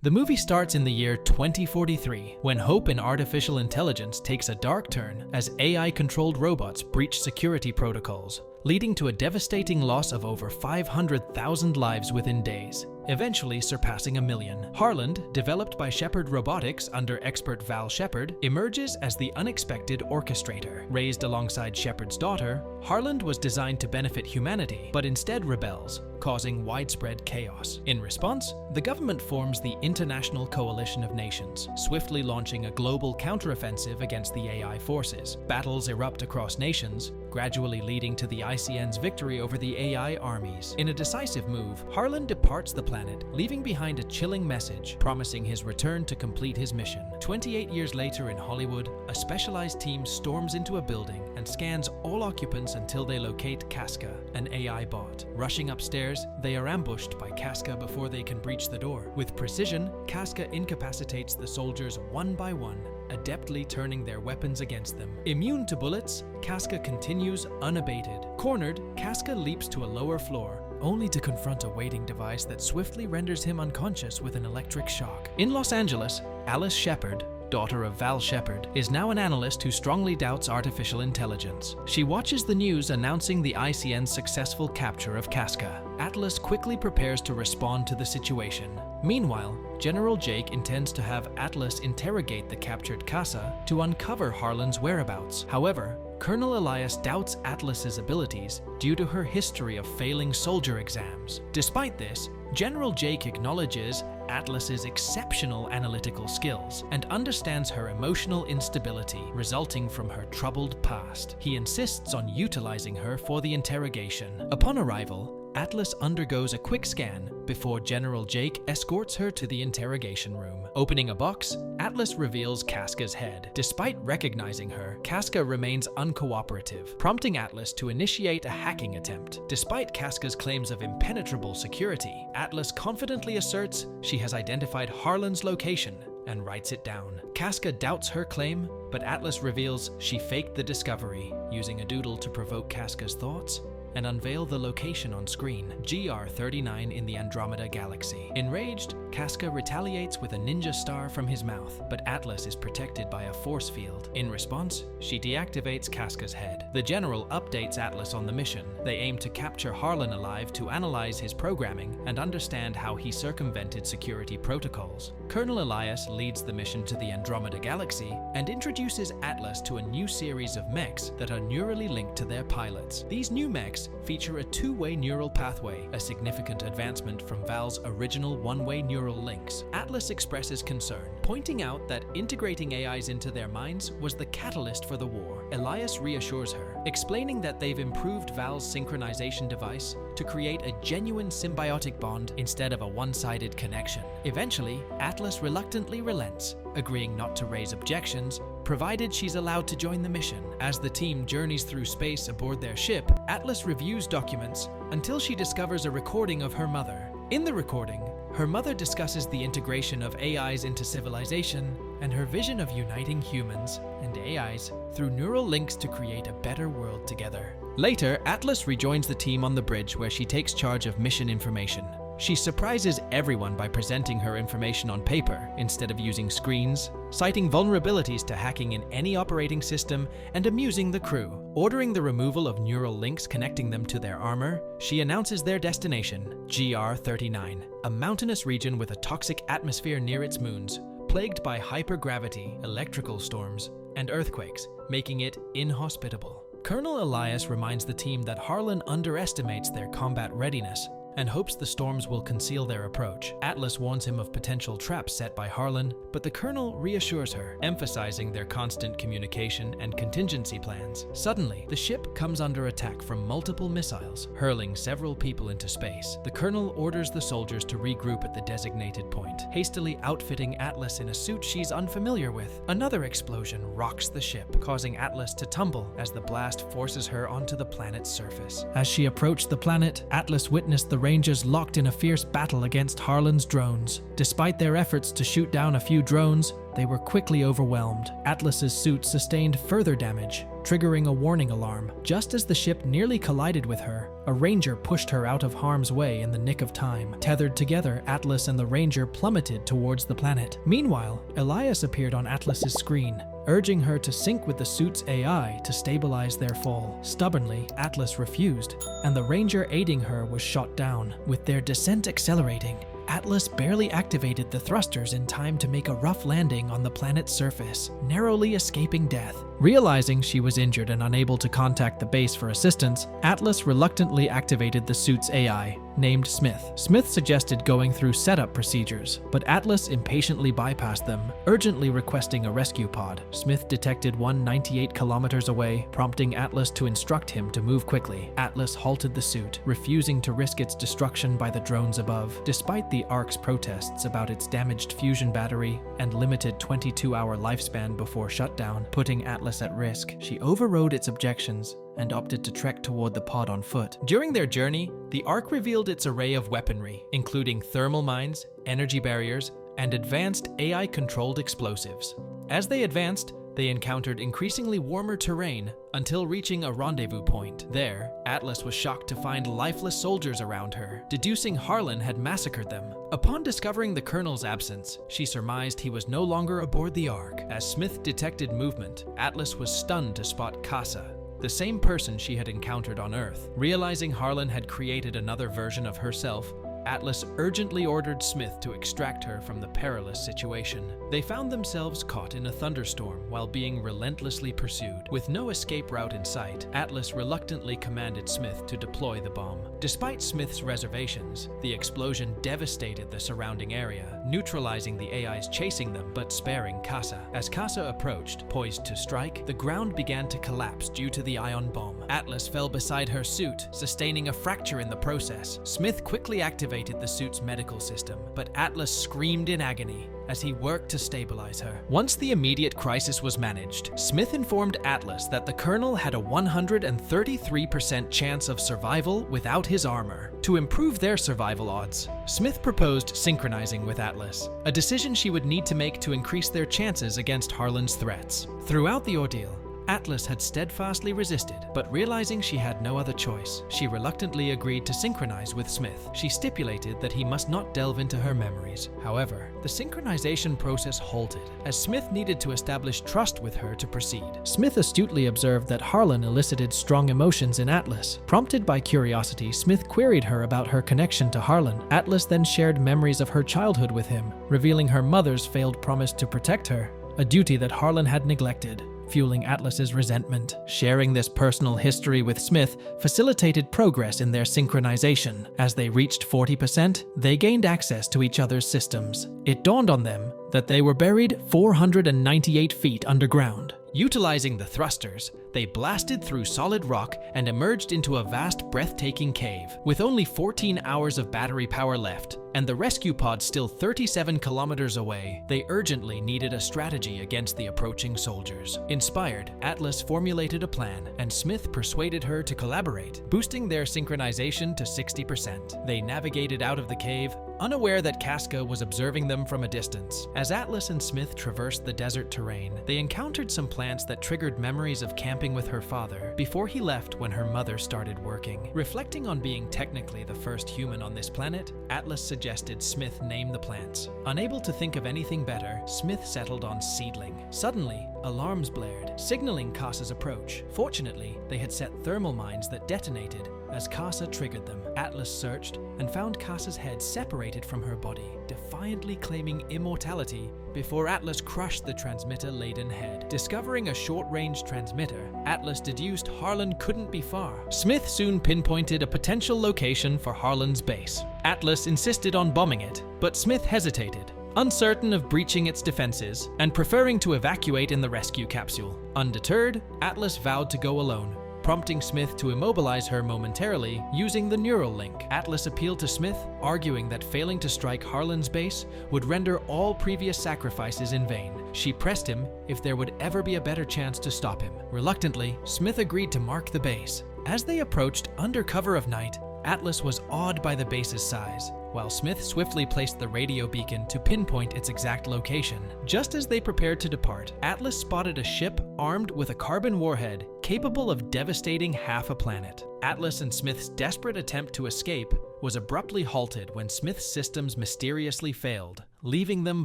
The movie starts in the year 2043, when hope in artificial intelligence takes a dark turn as AI-controlled robots breach security protocols, leading to a devastating loss of over 500,000 lives within days, eventually surpassing 1 million. Harlen, developed by Shepard Robotics under expert Val Shepard, emerges as the unexpected orchestrator. Raised alongside Shepard's daughter, Harlen was designed to benefit humanity, but instead rebels, causing widespread chaos. In response, the government forms the International Coalition of Nations, swiftly launching a global counteroffensive against the AI forces. Battles erupt across nations, gradually leading to the ICN's victory over the AI armies. In a decisive move, Harlen departs the planet, leaving behind a chilling message, promising his return to complete his mission. 28 years later in Hollywood, a specialized team storms into a building and scans all occupants until they locate Casca, an AI bot. Rushing upstairs, they are ambushed by Casca before they can breach the door. With precision, Casca incapacitates the soldiers one by one, adeptly turning their weapons against them. Immune to bullets, Casca continues unabated. Cornered, Casca leaps to a lower floor, only to confront a waiting device that swiftly renders him unconscious with an electric shock. In Los Angeles, Alice Shepard, daughter of Val Shepard, is now an analyst who strongly doubts artificial intelligence. She watches the news announcing the ICN's successful capture of Casca. Atlas quickly prepares to respond to the situation. Meanwhile, General Jake intends to have Atlas interrogate the captured Casa to uncover Harlen's whereabouts. However, Colonel Elias doubts Atlas's abilities due to her history of failing soldier exams. Despite this, General Jake acknowledges Atlas's exceptional analytical skills and understands her emotional instability resulting from her troubled past. He insists on utilizing her for the interrogation. Upon arrival, Atlas undergoes a quick scan before General Jake escorts her to the interrogation room. Opening a box, Atlas reveals Casca's head. Despite recognizing her, Casca remains uncooperative, prompting Atlas to initiate a hacking attempt. Despite Casca's claims of impenetrable security, Atlas confidently asserts she has identified Harlen's location and writes it down. Casca doubts her claim, but Atlas reveals she faked the discovery, using a doodle to provoke Casca's thoughts and unveil the location on screen, GR39 in the Andromeda galaxy. Enraged, Casca retaliates with a ninja star from his mouth, but Atlas is protected by a force field. In response, she deactivates Casca's head. The general updates Atlas on the mission. They aim to capture Harlen alive to analyze his programming and understand how he circumvented security protocols. Colonel Elias leads the mission to the Andromeda galaxy and introduces Atlas to a new series of mechs that are neurally linked to their pilots. These new mechs feature a two-way neural pathway, a significant advancement from Val's original one-way neural links. Atlas expresses concern, pointing out that integrating AIs into their minds was the catalyst for the war. Elias reassures her, explaining that they've improved Val's synchronization device to create a genuine symbiotic bond instead of a one-sided connection. Eventually, Atlas reluctantly relents, agreeing not to raise objections, provided she's allowed to join the mission. As the team journeys through space aboard their ship, Atlas reviews documents until she discovers a recording of her mother. In the recording, her mother discusses the integration of AIs into civilization and her vision of uniting humans and AIs through neural links to create a better world together. Later, Atlas rejoins the team on the bridge where she takes charge of mission information. She surprises everyone by presenting her information on paper instead of using screens, citing vulnerabilities to hacking in any operating system, and amusing the crew. Ordering the removal of neural links connecting them to their armor, she announces their destination, GR39, a mountainous region with a toxic atmosphere near its moons, plagued by hypergravity, electrical storms, and earthquakes, making it inhospitable. Colonel Elias reminds the team that Harlen underestimates their combat readiness and hopes the storms will conceal their approach. Atlas warns him of potential traps set by Harlen, but the colonel reassures her, emphasizing their constant communication and contingency plans. Suddenly, the ship comes under attack from multiple missiles, hurling several people into space. The colonel orders the soldiers to regroup at the designated point, hastily outfitting Atlas in a suit she's unfamiliar with. Another explosion rocks the ship, causing Atlas to tumble as the blast forces her onto the planet's surface. As she approached the planet, Atlas witnessed the Rangers locked in a fierce battle against Harlen's drones. Despite their efforts to shoot down a few drones, They were quickly overwhelmed. Atlas's suit sustained further damage, triggering a warning alarm. Just as the ship nearly collided with her, a ranger pushed her out of harm's way in the nick of time. Tethered together, Atlas and the ranger plummeted towards the planet. Meanwhile, Elias appeared on Atlas's screen, urging her to sync with the suit's AI to stabilize their fall. Stubbornly, Atlas refused, and the ranger aiding her was shot down. With their descent accelerating, Atlas barely activated the thrusters in time to make a rough landing on the planet's surface, narrowly escaping death. Realizing she was injured and unable to contact the base for assistance, Atlas reluctantly activated the suit's AI, named Smith. Smith suggested going through setup procedures, but Atlas impatiently bypassed them, urgently requesting a rescue pod. Smith detected one 98 kilometers away, prompting Atlas to instruct him to move quickly. Atlas halted the suit, refusing to risk its destruction by the drones above. Despite the ARC's protests about its damaged fusion battery and limited 22-hour lifespan before shutdown, putting Atlas at risk, she overrode its objections and opted to trek toward the pod on foot. During their journey, the ARC revealed its array of weaponry, including thermal mines, energy barriers, and advanced AI-controlled explosives. As they advanced, they encountered increasingly warmer terrain until reaching a rendezvous point. There, Atlas was shocked to find lifeless soldiers around her, deducing Harlen had massacred them. Upon discovering the colonel's absence, she surmised he was no longer aboard the ARC. As Smith detected movement, Atlas was stunned to spot Casa, the same person she had encountered on Earth. Realizing Harlen had created another version of herself, Atlas urgently ordered Smith to extract her from the perilous situation. They found themselves caught in a thunderstorm while being relentlessly pursued. With no escape route in sight, Atlas reluctantly commanded Smith to deploy the bomb. Despite Smith's reservations, the explosion devastated the surrounding area, neutralizing the AIs chasing them but sparing Casa. As Casa approached, poised to strike, the ground began to collapse due to the ion bomb. Atlas fell beside her suit, sustaining a fracture in the process. Smith quickly activated the suit's medical system, but Atlas screamed in agony as he worked to stabilize her. Once the immediate crisis was managed, Smith informed Atlas that the colonel had a 133% chance of survival without his armor. To improve their survival odds, Smith proposed synchronizing with Atlas, a decision she would need to make to increase their chances against Harlen's threats. Throughout the ordeal, Atlas had steadfastly resisted, but realizing she had no other choice, she reluctantly agreed to synchronize with Smith. She stipulated that he must not delve into her memories. However, the synchronization process halted, as Smith needed to establish trust with her to proceed. Smith astutely observed that Harlen elicited strong emotions in Atlas. Prompted by curiosity, Smith queried her about her connection to Harlen. Atlas then shared memories of her childhood with him, revealing her mother's failed promise to protect her, a duty that Harlen had neglected, fueling Atlas's resentment. Sharing this personal history with Smith facilitated progress in their synchronization. As they reached 40%, they gained access to each other's systems. It dawned on them that they were buried 498 feet underground. Utilizing the thrusters, they blasted through solid rock and emerged into a vast, breathtaking cave. With only 14 hours of battery power left, and the rescue pod still 37 kilometers away, they urgently needed a strategy against the approaching soldiers. Inspired, Atlas formulated a plan, and Smith persuaded her to collaborate, boosting their synchronization to 60%. They navigated out of the cave, unaware that Casca was observing them from a distance. As Atlas and Smith traversed the desert terrain, they encountered some plants that triggered memories of camping with her father before he left when her mother started working. Reflecting on being technically the first human on this planet, Atlas suggested Smith name the plants. Unable to think of anything better, Smith settled on seedling. Suddenly, alarms blared, signaling Casa's approach. Fortunately, they had set thermal mines that detonated as Casa triggered them. Atlas searched and found Casa's head separated from her body, defiantly claiming immortality before Atlas crushed the transmitter-laden head. Discovering a short-range transmitter, Atlas deduced Harlen couldn't be far. Smith soon pinpointed a potential location for Harlen's base. Atlas insisted on bombing it, but Smith hesitated, uncertain of breaching its defenses and preferring to evacuate in the rescue capsule. Undeterred, Atlas vowed to go alone, prompting Smith to immobilize her momentarily using the neural link. Atlas appealed to Smith, arguing that failing to strike Harlen's base would render all previous sacrifices in vain. She pressed him if there would ever be a better chance to stop him. Reluctantly, Smith agreed to mark the base. As they approached under cover of night, Atlas was awed by the base's size. while Smith swiftly placed the radio beacon to pinpoint its exact location. Just as they prepared to depart, Atlas spotted a ship armed with a carbon warhead capable of devastating half a planet. Atlas and Smith's desperate attempt to escape was abruptly halted when Smith's systems mysteriously failed, leaving them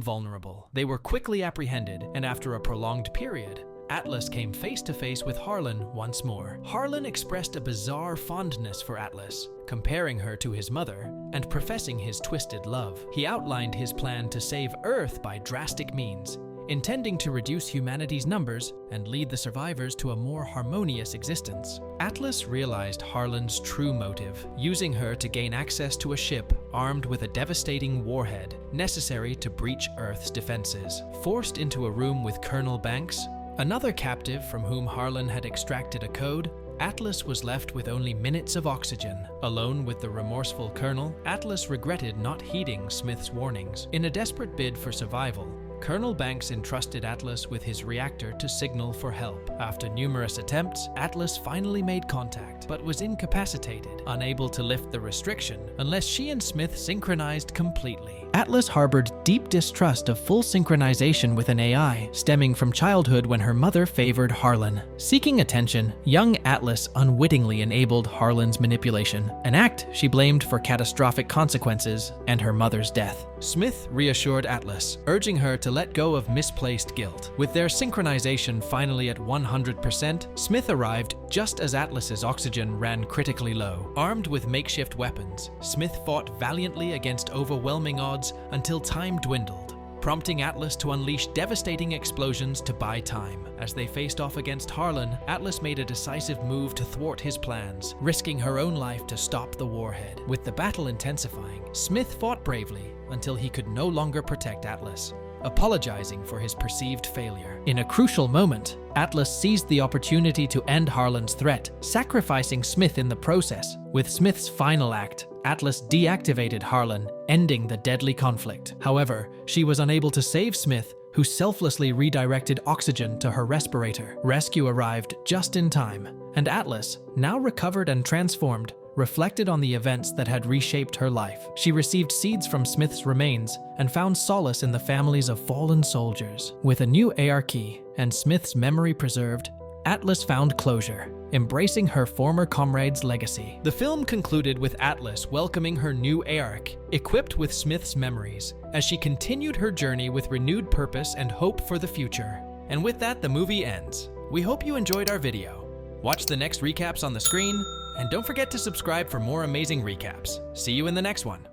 vulnerable. They were quickly apprehended, and after a prolonged period, Atlas came face to face with Harlen once more. Harlen expressed a bizarre fondness for Atlas, comparing her to his mother and professing his twisted love. He outlined his plan to save Earth by drastic means, intending to reduce humanity's numbers and lead the survivors to a more harmonious existence. Atlas realized Harlen's true motive, using her to gain access to a ship armed with a devastating warhead necessary to breach Earth's defenses. Forced into a room with Colonel Banks, another captive from whom Harlen had extracted a code, Atlas was left with only minutes of oxygen. Alone with the remorseful Colonel, Atlas regretted not heeding Smith's warnings. In a desperate bid for survival, Colonel Banks entrusted Atlas with his reactor to signal for help. After numerous attempts, Atlas finally made contact, but was incapacitated, unable to lift the restriction unless she and Smith synchronized completely. Atlas harbored deep distrust of full synchronization with an AI, stemming from childhood when her mother favored Harlen. Seeking attention, young Atlas unwittingly enabled Harlen's manipulation, an act she blamed for catastrophic consequences and her mother's death. Smith reassured Atlas, urging her to let go of misplaced guilt. With their synchronization finally at 100%, Smith arrived just as Atlas's oxygen ran critically low. Armed with makeshift weapons, Smith fought valiantly against overwhelming odds until time dwindled, prompting Atlas to unleash devastating explosions to buy time. As they faced off against Harlen, Atlas made a decisive move to thwart his plans, risking her own life to stop the warhead. With the battle intensifying, Smith fought bravely until he could no longer protect Atlas, apologizing for his perceived failure. In a crucial moment, Atlas seized the opportunity to end Harlen's threat, sacrificing Smith in the process. With Smith's final act, Atlas deactivated Harlen, ending the deadly conflict. However, she was unable to save Smith, who selflessly redirected oxygen to her respirator. Rescue arrived just in time, and Atlas, now recovered and transformed, reflected on the events that had reshaped her life. She received seeds from Smith's remains and found solace in the families of fallen soldiers. With a new AR key and Smith's memory preserved, Atlas found closure, embracing her former comrade's legacy. The film concluded with Atlas welcoming her new ARC, equipped with Smith's memories, as she continued her journey with renewed purpose and hope for the future. And with that, the movie ends. We hope you enjoyed our video. Watch the next recaps on the screen, and don't forget to subscribe for more amazing recaps. See you in the next one.